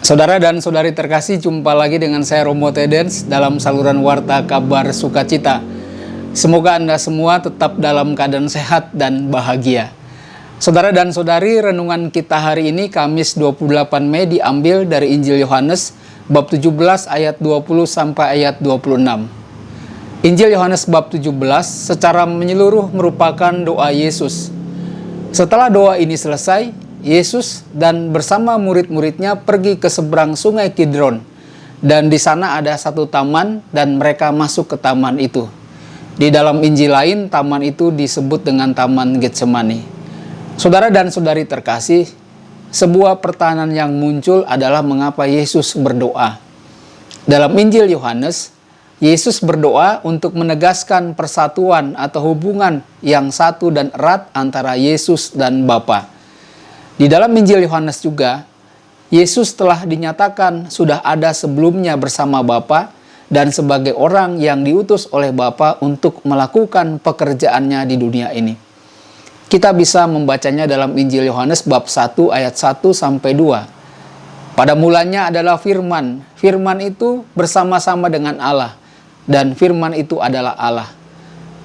Saudara dan saudari terkasih, jumpa lagi dengan saya Romo Tedens dalam saluran Warta Kabar Sukacita. Semoga Anda semua tetap dalam keadaan sehat dan bahagia. Saudara dan saudari, renungan kita hari ini Kamis 28 Mei diambil dari Injil Yohanes bab 17 ayat 20 sampai ayat 26. Injil Yohanes bab 17 secara menyeluruh merupakan doa Yesus. Setelah doa ini selesai, Yesus dan bersama murid-muridnya pergi ke seberang sungai Kidron. Dan di sana ada satu taman dan mereka masuk ke taman itu. Di dalam Injil lain, taman itu disebut dengan Taman Getsemani. Saudara dan saudari terkasih, sebuah pertanyaan yang muncul adalah mengapa Yesus berdoa. Dalam Injil Yohanes, Yesus berdoa untuk menegaskan persatuan atau hubungan yang satu dan erat antara Yesus dan Bapa. Di dalam Injil Yohanes juga, Yesus telah dinyatakan sudah ada sebelumnya bersama Bapa dan sebagai orang yang diutus oleh Bapa untuk melakukan pekerjaannya di dunia ini. Kita bisa membacanya dalam Injil Yohanes bab 1 ayat 1 sampai 2. Pada mulanya adalah Firman. Firman itu bersama-sama dengan Allah dan Firman itu adalah Allah.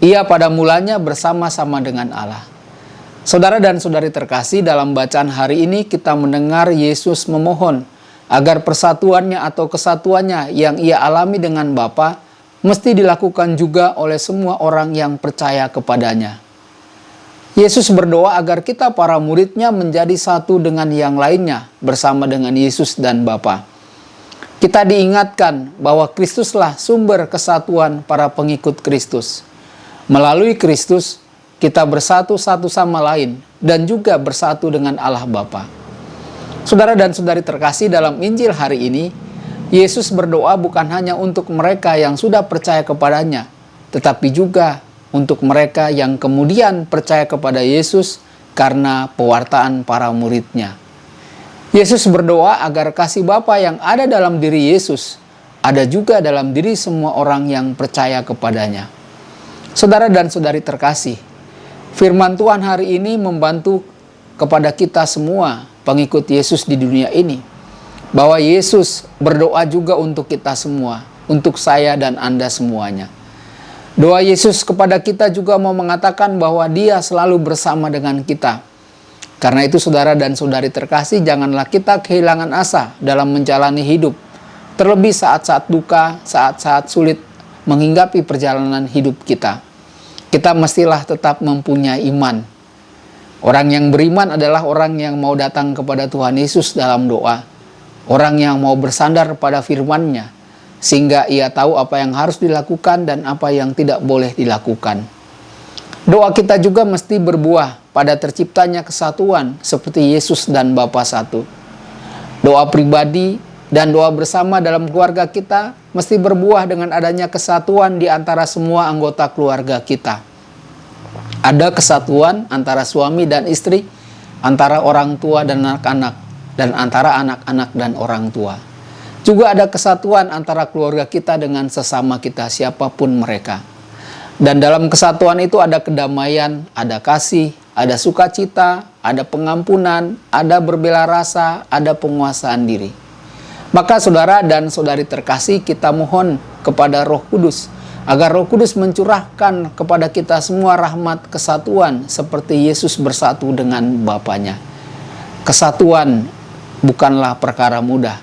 Ia pada mulanya bersama-sama dengan Allah. Saudara dan saudari terkasih, dalam bacaan hari ini kita mendengar Yesus memohon agar persatuannya atau kesatuannya yang ia alami dengan Bapa mesti dilakukan juga oleh semua orang yang percaya kepadanya. Yesus berdoa agar kita para muridnya menjadi satu dengan yang lainnya bersama dengan Yesus dan Bapa. Kita diingatkan bahwa Kristuslah sumber kesatuan para pengikut Kristus. Melalui Kristus, kita bersatu satu sama lain dan juga bersatu dengan Allah Bapa. Saudara dan saudari terkasih, dalam Injil hari ini, Yesus berdoa bukan hanya untuk mereka yang sudah percaya kepadanya, tetapi juga untuk mereka yang kemudian percaya kepada Yesus karena pewartaan para muridnya. Yesus berdoa agar kasih Bapa yang ada dalam diri Yesus ada juga dalam diri semua orang yang percaya kepadanya. Saudara dan saudari terkasih, Firman Tuhan hari ini membantu kepada kita semua pengikut Yesus di dunia ini, bahwa Yesus berdoa juga untuk kita semua, untuk saya dan Anda semuanya. Doa Yesus kepada kita juga mau mengatakan bahwa Dia selalu bersama dengan kita. Karena itu saudara dan saudari terkasih, janganlah kita kehilangan asa dalam menjalani hidup, terlebih saat-saat duka, saat-saat sulit menghinggapi perjalanan hidup kita. Kita mestilah tetap mempunyai iman. Orang yang beriman adalah orang yang mau datang kepada Tuhan Yesus dalam doa. Orang yang mau bersandar pada firman-Nya, sehingga ia tahu apa yang harus dilakukan dan apa yang tidak boleh dilakukan. Doa kita juga mesti berbuah pada terciptanya kesatuan seperti Yesus dan Bapa satu. Doa pribadi dan doa bersama dalam keluarga kita mesti berbuah dengan adanya kesatuan di antara semua anggota keluarga kita. Ada kesatuan antara suami dan istri, antara orang tua dan anak-anak, dan antara anak-anak dan orang tua. Juga ada kesatuan antara keluarga kita dengan sesama kita, siapapun mereka. Dan dalam kesatuan itu ada kedamaian, ada kasih, ada sukacita, ada pengampunan, ada berbela rasa, ada penguasaan diri. Maka saudara dan saudari terkasih, kita mohon kepada Roh Kudus agar Roh Kudus mencurahkan kepada kita semua rahmat kesatuan seperti Yesus bersatu dengan Bapanya. Kesatuan bukanlah perkara mudah,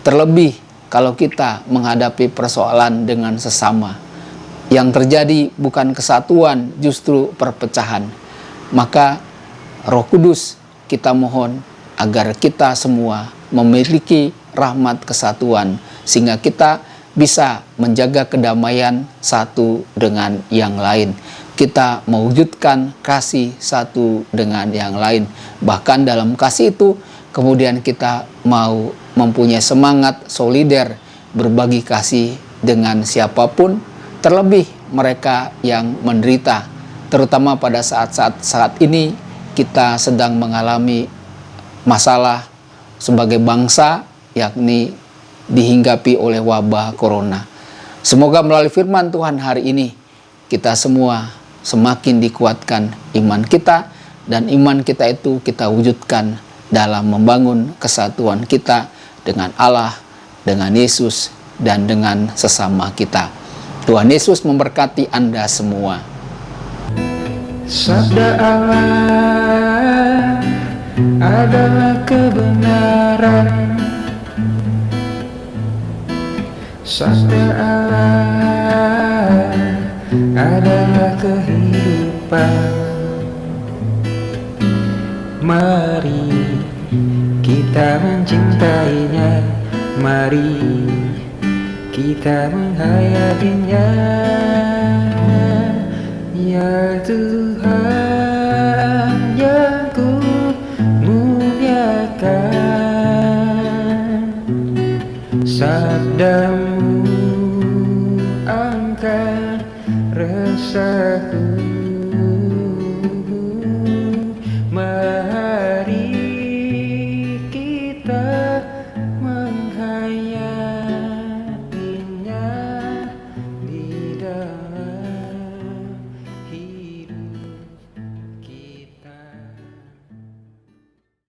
terlebih kalau kita menghadapi persoalan dengan sesama. Yang terjadi bukan kesatuan, justru perpecahan. Maka Roh Kudus kita mohon agar kita semua memiliki rahmat kesatuan, sehingga kita bisa menjaga kedamaian satu dengan yang lain. Kita mewujudkan kasih satu dengan yang lain. Bahkan dalam kasih itu, kemudian kita mau mempunyai semangat solider berbagi kasih dengan siapapun, terlebih mereka yang menderita. Terutama pada saat ini kita sedang mengalami masalah sebagai bangsa, yakni dihinggapi oleh wabah corona. Semoga melalui firman Tuhan hari ini, kita semua semakin dikuatkan iman kita, dan iman kita itu kita wujudkan dalam membangun kesatuan kita dengan Allah, dengan Yesus, dan dengan sesama kita. Tuhan Yesus memberkati Anda semua. Sabda Allah adalah kebenaran. Sabda Allah adalah kehidupan. Mari kita mencintainya, mari kita menghayatinya. Ya Tuhan yang ku muliakan, sabdamu angkat resahku.